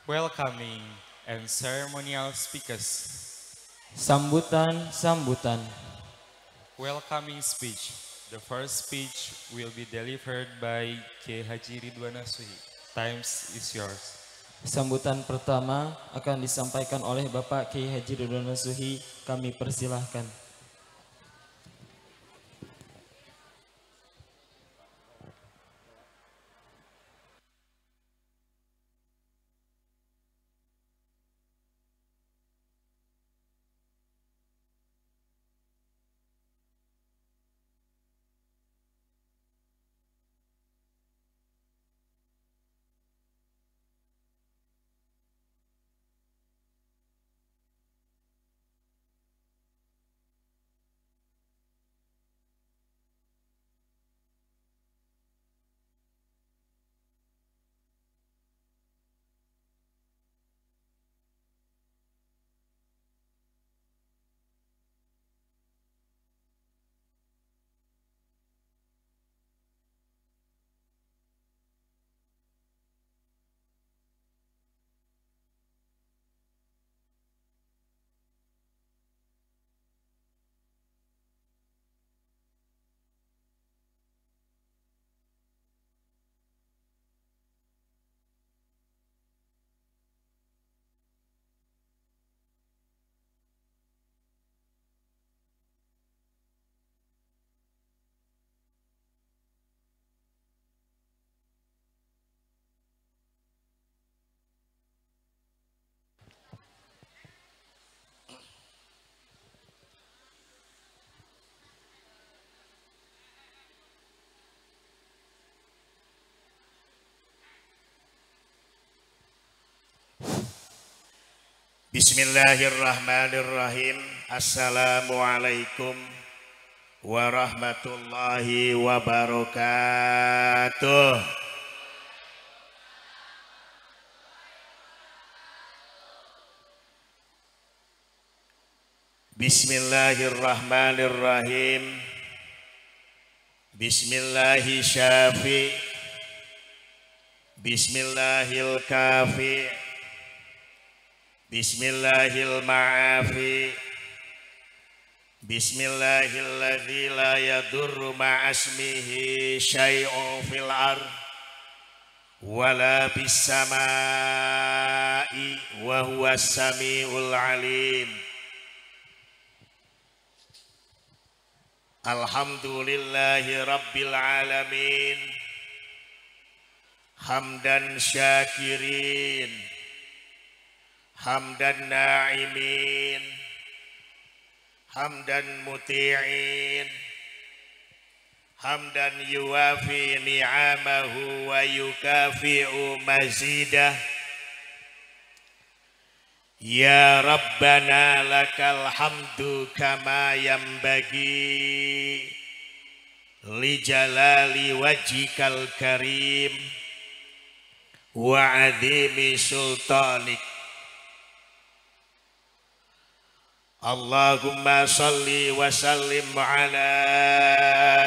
Welcoming and ceremonial speakers. Sambutan. Welcoming speech. The first speech will be delivered by K. Haji Ridwan Nasuhi. Times is yours. Sambutan pertama akan disampaikan oleh Bapak Kiai Haji Ridwan Nasuhi. Kami persilahkan. Bismillahirrahmanirrahim. Assalamualaikum warahmatullahi wabarakatuh. Bismillahirrahmanirrahim. Bismillahi syafi. Bismillahil kafi. Bismillahil ma'afi. Bismillahilladzi la yadurru ma'asmihi syai'un fil ard wala bis samai wa huwas samiul alim. Alhamdulillahi rabbil alamin. Hamdan syakirin, hamdan na'imin, hamdan muti'in, hamdan yuwafi ni'amahu wa yukafi'u mazidah. Ya Rabbana lakal hamdu kama yambagi li jalali wajhikal karim wa azimi sultanik. Allahumma salli wa sallim ala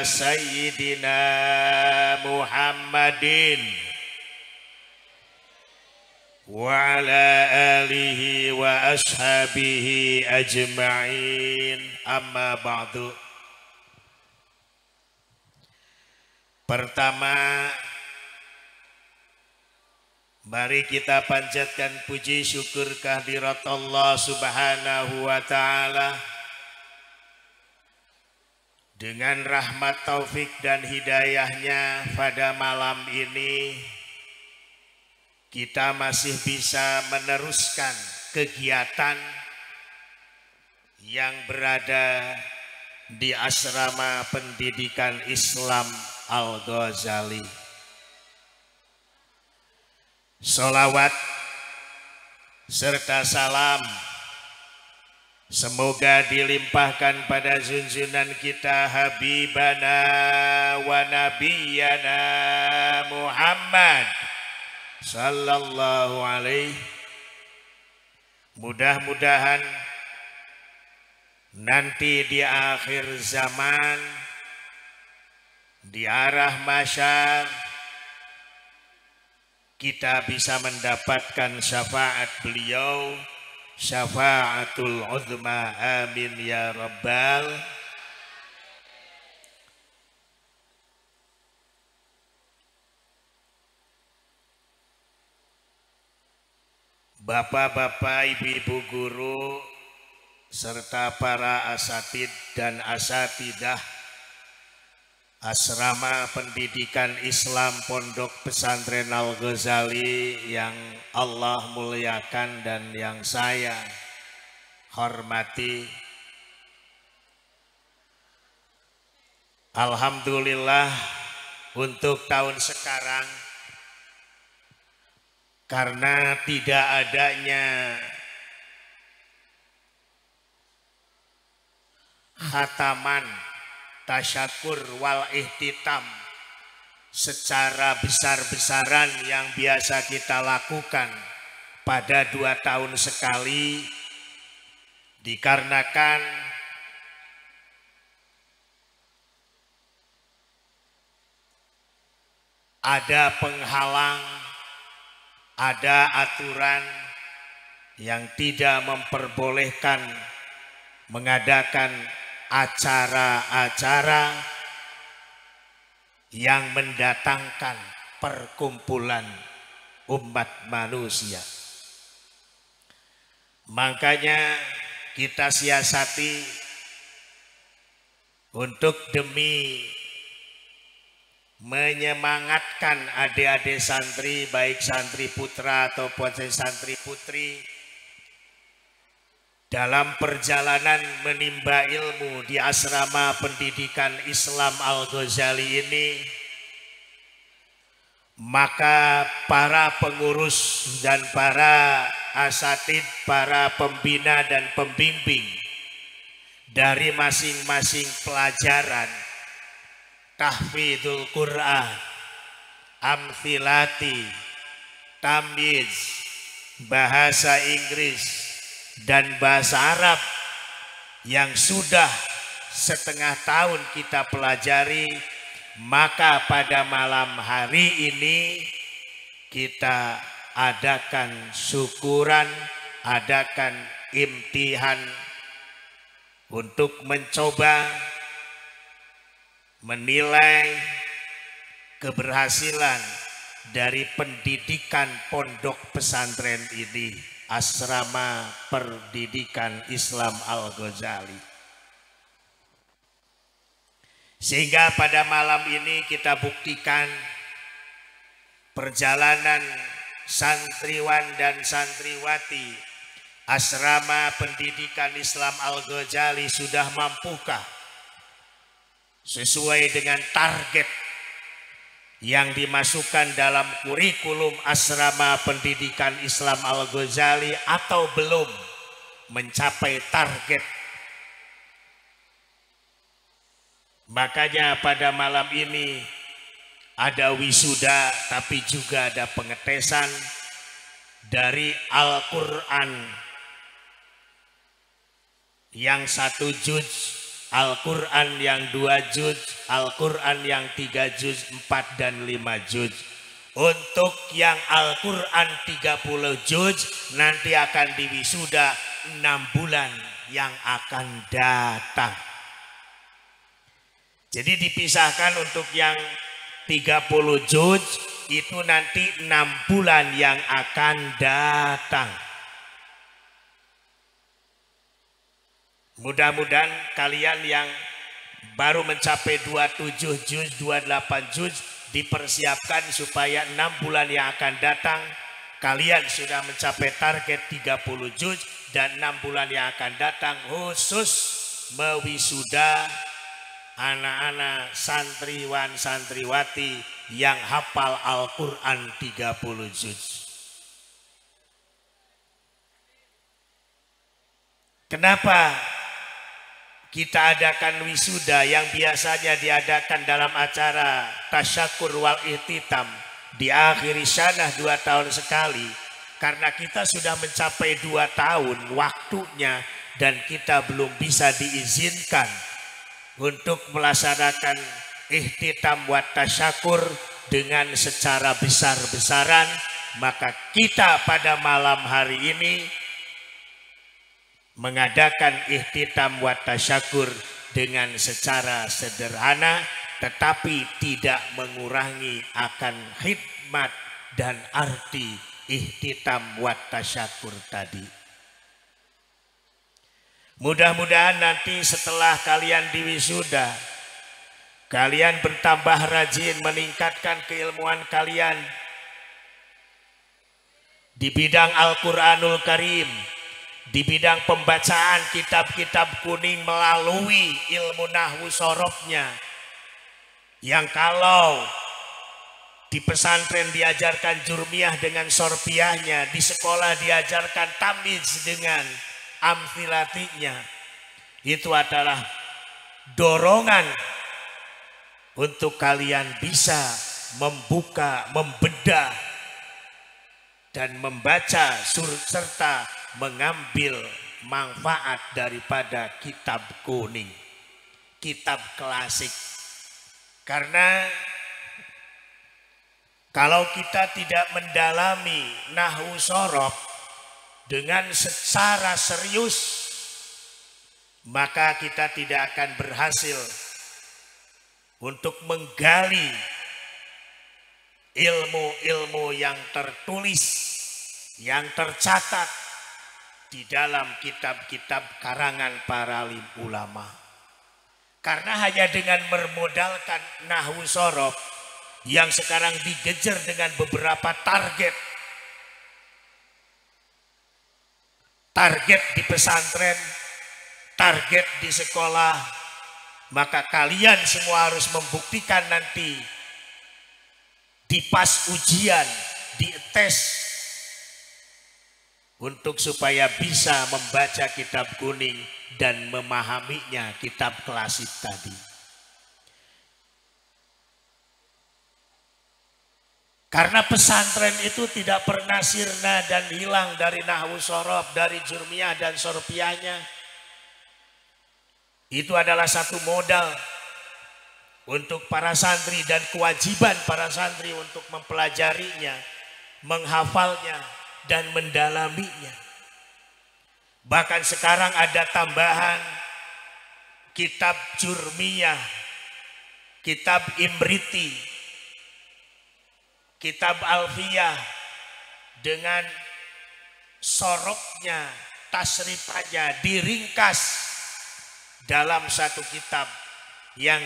sayyidina Muhammadin wa ala alihi wa ashabihi ajma'in. Amma ba'du. Pertama, mari kita panjatkan puji syukur kehadirat Allah Subhanahu wa ta'ala. Dengan rahmat taufik dan hidayahnya pada malam ini kita masih bisa meneruskan kegiatan yang berada di asrama pendidikan Islam Al-Ghazali. Sholawat serta salam semoga dilimpahkan pada junjunan kita Habibana wa Nabiyana Muhammad sallallahu alaihi. Mudah-mudahan nanti di akhir zaman, di arah masyar, kita bisa mendapatkan syafaat beliau, syafaatul uzma, amin ya rabbal. Bapak-bapak, ibu-ibu guru, serta para asatid dan asatidah Asrama Pendidikan Islam Pondok Pesantren Al-Ghazali yang Allah muliakan dan yang saya hormati. Alhamdulillah untuk tahun sekarang, karena tidak adanya khataman tasyakur wal ihtitam secara besar-besaran yang biasa kita lakukan pada 2 tahun sekali, dikarenakan ada penghalang, ada aturan yang tidak memperbolehkan mengadakan acara-acara yang mendatangkan perkumpulan umat manusia. Makanya kita siasati untuk demi menyemangatkan adik-adik santri, baik santri putra ataupun santri putri, dalam perjalanan menimba ilmu di Asrama Pendidikan Islam Al-Ghazali ini. Maka para pengurus dan para asatid, para pembina dan pembimbing dari masing-masing pelajaran tahfidzul Quran, amthilati, tamyiz, bahasa Inggris dan bahasa Arab yang sudah setengah tahun kita pelajari, maka pada malam hari ini kita adakan syukuran, adakan imtihan untuk mencoba menilai keberhasilan dari pendidikan pondok pesantren ini, Asrama Pendidikan Islam Al-Ghazali. Sehingga pada malam ini kita buktikan perjalanan santriwan dan santriwati Asrama Pendidikan Islam Al-Ghazali sudah mampukah sesuai dengan target yang dimasukkan dalam kurikulum Asrama Pendidikan Islam Al-Ghazali atau belum mencapai target. Makanya pada malam ini ada wisuda, tapi juga ada pengetesan dari Al-Quran yang 1 juz, Al-Quran yang 2 juz, Al-Quran yang 3 juz, 4 dan 5 juz. Untuk yang Al-Quran 30 juz nanti akan diwisuda 6 bulan yang akan datang. Jadi dipisahkan untuk yang 30 juz itu nanti 6 bulan yang akan datang. Mudah-mudahan kalian yang baru mencapai 27 juz, 28 juz dipersiapkan supaya 6 bulan yang akan datang kalian sudah mencapai target 30 juz, dan 6 bulan yang akan datang khusus mewisuda anak-anak santriwan santriwati yang hafal Al-Quran 30 juz. Kenapa kita adakan wisuda yang biasanya diadakan dalam acara tasyakur wal ihtitam di akhir sanah 2 tahun sekali? Karena kita sudah mencapai 2 tahun waktunya dan kita belum bisa diizinkan untuk melaksanakan ihtitam wa tasyakur dengan secara besar-besaran, maka kita pada malam hari ini mengadakan ihtitam wa tasyakur dengan secara sederhana, tetapi tidak mengurangi akan khidmat dan arti ihtitam wa tasyakur tadi. Mudah-mudahan nanti setelah kalian diwisuda, kalian bertambah rajin meningkatkan keilmuan kalian di bidang Al-Quranul Karim, di bidang pembacaan kitab-kitab kuning melalui ilmu nahwu sorobnya, yang kalau di pesantren diajarkan jurmiyah dengan sorpiahnya, di sekolah diajarkan tamiz dengan amthilatinya. Itu adalah dorongan untuk kalian bisa membuka, membedah dan membaca serta mengambil manfaat daripada kitab kuning, kitab klasik. Karena kalau kita tidak mendalami nahwu sorob dengan secara serius, maka kita tidak akan berhasil untuk menggali ilmu-ilmu yang tertulis, yang tercatat di dalam kitab-kitab karangan para ulama. Karena hanya dengan bermodalkan nahwu sorob yang sekarang digejar dengan beberapa target di pesantren, target di sekolah, maka kalian semua harus membuktikan nanti di pas ujian, di tes, untuk supaya bisa membaca kitab kuning dan memahaminya, kitab klasik tadi. Karena pesantren itu tidak pernah sirna dan hilang dari nahwu sorob, dari jurmiyah dan sorpiahnya. Itu adalah satu modal untuk para santri dan kewajiban para santri untuk mempelajarinya, menghafalnya, dan mendalaminya. Bahkan sekarang ada tambahan kitab jurmiyah, kitab imriti, kitab alfiyah dengan sorobnya, tasrifannya diringkas dalam satu kitab yang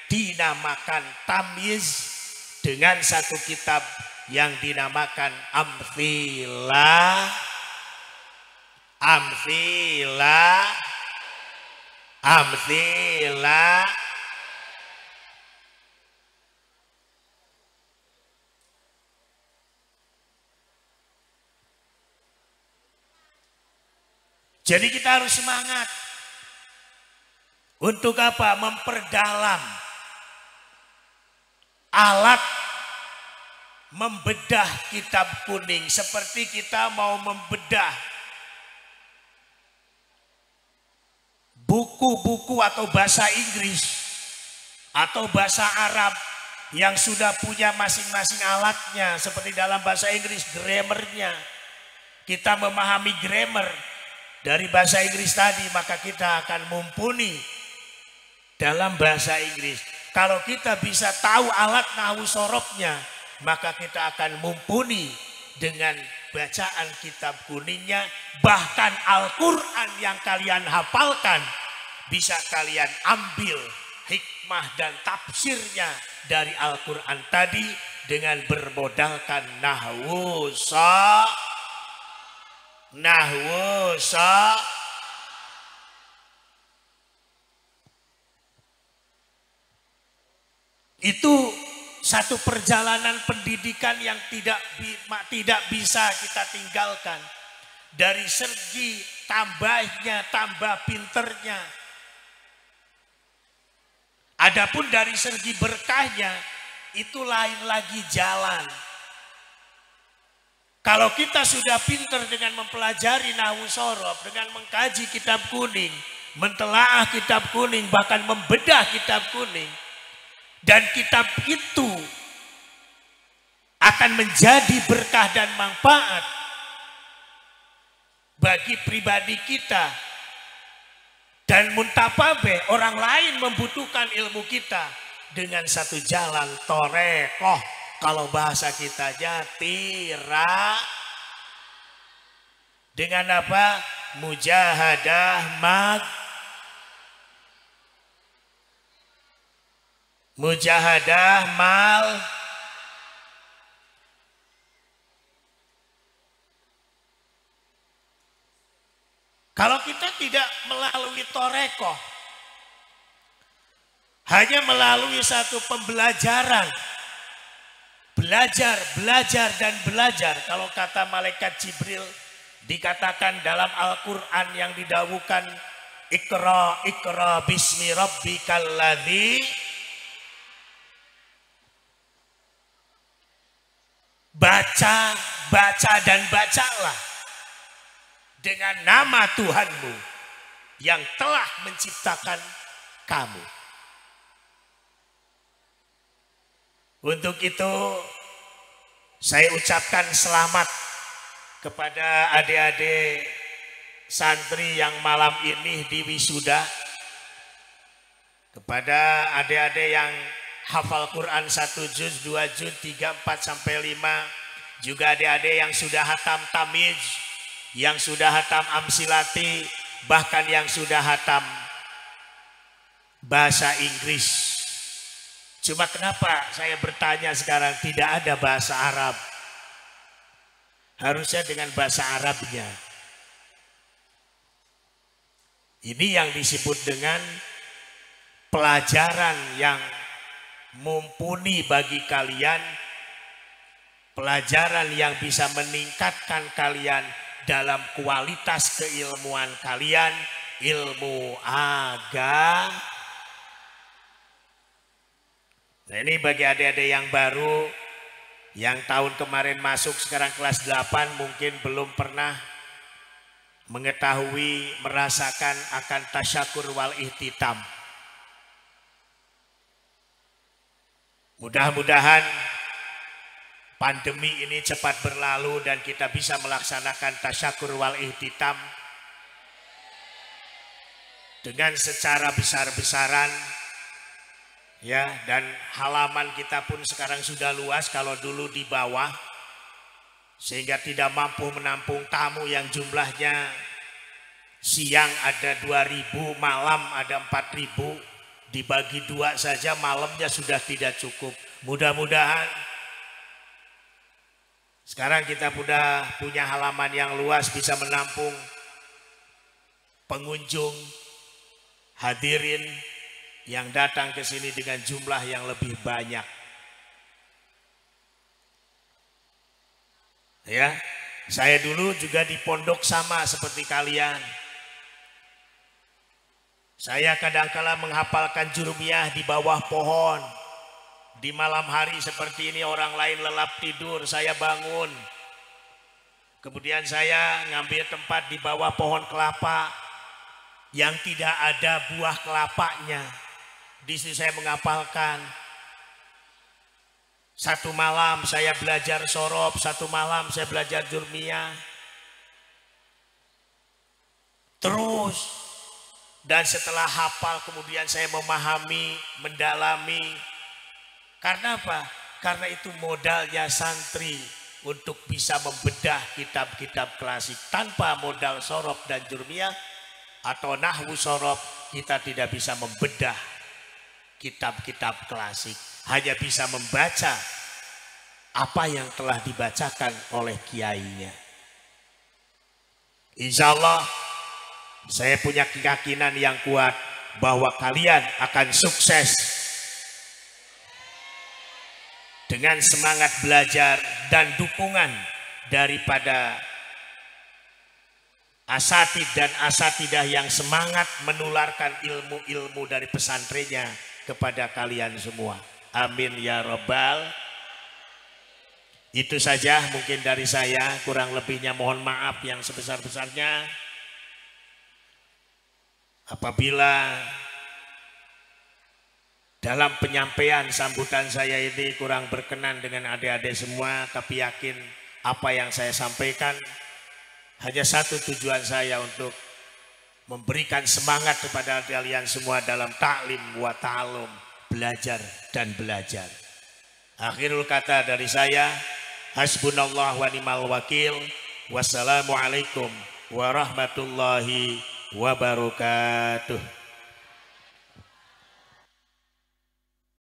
dinamakan tamyiz dengan satu kitab yang dinamakan amthilah. Jadi kita harus semangat. Untuk apa? Memperdalam alat membedah kitab kuning, seperti kita mau membedah buku-buku atau bahasa Inggris atau bahasa Arab yang sudah punya masing-masing alatnya. Seperti dalam bahasa Inggris, grammarnya. Kita memahami grammar dari bahasa Inggris tadi, maka kita akan mumpuni dalam bahasa Inggris. Kalau kita bisa tahu alat nahwu sorobnya, maka kita akan mumpuni dengan bacaan kitab kuningnya. Bahkan Al-Quran yang kalian hafalkan bisa kalian ambil hikmah dan tafsirnya dari Al-Quran tadi dengan bermodalkan nahwu itu satu perjalanan pendidikan yang tidak bisa kita tinggalkan. Dari segi tambah pinternya. Adapun dari segi berkahnya, itu lain lagi jalan. Kalau kita sudah pinter dengan mempelajari nahwu sorob, dengan mengkaji kitab kuning, mentelaah kitab kuning, bahkan membedah kitab kuning, dan kitab itu akan menjadi berkah dan manfaat bagi pribadi kita. Dan muntapabe, orang lain membutuhkan ilmu kita dengan satu jalan torekoh. Kalau bahasa kitanya dengan apa? Mujahadah mal. Kalau kita tidak melalui torekoh, hanya melalui satu pembelajaran, belajar dan belajar. Kalau kata malaikat Jibril, dikatakan dalam Al-Quran yang didawukan, Iqra bismi rabbikal ladzi, baca dan bacalah dengan nama Tuhanmu yang telah menciptakan kamu. Untuk itu saya ucapkan selamat kepada adik-adik santri yang malam ini di wisuda, kepada adik-adik yang hafal Quran 1 juz, 2 juz, 3, 4 sampai 5, juga adik-adik yang sudah hatam tamiz, yang sudah hatam amsilati, bahkan yang sudah hatam bahasa Inggris. Cuma kenapa saya bertanya sekarang tidak ada bahasa Arab? Harusnya dengan bahasa Arabnya. Ini yang disebut dengan pelajaran yang mumpuni bagi kalian, pelajaran yang bisa meningkatkan kalian dalam kualitas keilmuan kalian, ilmu agama. Nah, ini bagi adik-adik yang baru, yang tahun kemarin masuk sekarang kelas 8 mungkin belum pernah mengetahui, merasakan akan tasyakur wal ihtitam. Mudah-mudahan pandemi ini cepat berlalu dan kita bisa melaksanakan tasyakur wal ihtitam dengan secara besar-besaran, ya. Dan halaman kita pun sekarang sudah luas, kalau dulu di bawah, sehingga tidak mampu menampung tamu yang jumlahnya siang ada 2.000, malam ada 4.000, dibagi 2 saja malamnya sudah tidak cukup. Mudah-mudahan sekarang kita sudah punya halaman yang luas, bisa menampung pengunjung, hadirin yang datang ke sini dengan jumlah yang lebih banyak. Ya, saya dulu juga di pondok sama seperti kalian. Saya kadang-kala menghafalkan jurumiyah di bawah pohon. Di malam hari seperti ini orang lain lelap tidur, saya bangun. Kemudian saya ngambil tempat di bawah pohon kelapa yang tidak ada buah kelapanya. Di situ saya menghafalkan. Satu malam saya belajar sorob, satu malam saya belajar jurmiyah. Terus, dan setelah hafal kemudian saya memahami, mendalami. Karena apa? Karena itu modalnya santri untuk bisa membedah kitab-kitab klasik. Tanpa modal sorob dan jurmiyah atau nahwu sorob, kita tidak bisa membedah kitab-kitab klasik. Hanya bisa membaca apa yang telah dibacakan oleh kiainya. Insya Allah saya punya keyakinan yang kuat bahwa kalian akan sukses dengan semangat belajar dan dukungan daripada asatid dan asatidah yang semangat menularkan ilmu-ilmu dari pesantrennya kepada kalian semua. Amin ya Rabbal. Itu saja mungkin dari saya, kurang lebihnya mohon maaf yang sebesar-besarnya. Apabila dalam penyampaian sambutan saya ini kurang berkenan dengan adik-adik semua, tapi yakin apa yang saya sampaikan hanya satu tujuan saya, untuk memberikan semangat kepada kalian semua dalam taklim wa ta'alum, belajar dan belajar. Akhirul kata dari saya, hasbunallah wa ni'mal wakil. Wassalamualaikum warahmatullahi wabarakatuh.